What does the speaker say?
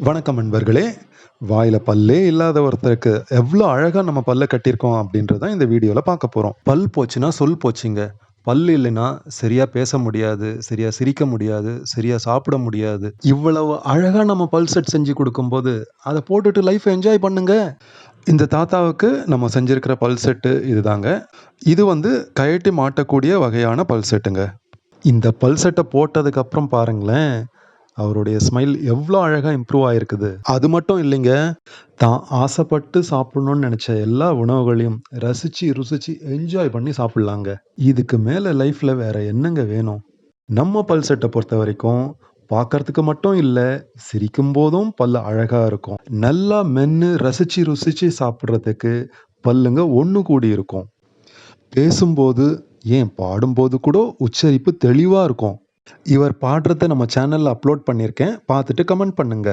வணக்கம் நண்பர்களே. வாயில பல்லே இல்லாத ஒருத்தருக்கு எவ்ளோ அழகா நம்ம பல்ல கட்டியிருக்கோம் அப்படின்றத இந்த வீடியோல பார்க்க போறோம். பல் போச்சுன்னா சொல் போச்சுங்க. பல் இல்லைன்னா சரியா பேச முடியாது, சரியா சிரிக்க முடியாது, சரியா சாப்பிட முடியாது. இவ்வளவு அழகா நம்ம பல் செட் செஞ்சு குடுக்கும்போது, அத போட்டுட்டு லைஃப என்ஜாய் பண்ணுங்க. இந்த தாத்தாவுக்கு நம்ம செஞ்சிருக்கிற பல் செட்டு இதுதாங்க. இது வந்து கழட்டி மாட்டக்கூடிய வகையான பல் செட்டுங்க. இந்த பல் செட்ட போட்டதுக்கு அப்புறம் பாருங்களேன், அவருடைய ஸ்மைல் எவ்ளோ அழகா இம்ப்ரூவ் ஆயிருக்குது. அது மட்டும் இல்லைங்க, தான் ஆசைப்பட்டு சாப்பிடணும்னு நெனச்ச எல்லா உணவுகளையும் ரசிச்சு, ருசிச்சு என்ஜாய் பண்ணி சாப்பிடலாங்க. இதுக்கு மேல லைஃப்ல வேற என்னங்க வேணும்? நம்ம பல் செட்ட பொறுத்தவரைக்கும், பார்க்கறதுக்கு மட்டும் இல்ல, சிரிக்கும்போதும் பல்லு அழகா இருக்கும். நல்லா மென்னு ரசிச்சு, ருசிச்சு சாப்பிடுறதுக்கு பல்லுங்க ஒண்ணு கூடி இருக்கும். பேசும்போது, ஏன் பாடும்போது கூட உச்சரிப்பு தெளிவா இருக்கும். இவர் பாடுறத நம்ம சேனல்ல அப்லோட் பண்ணியிருக்கேன். பார்த்துட்டு கமெண்ட் பண்ணுங்க.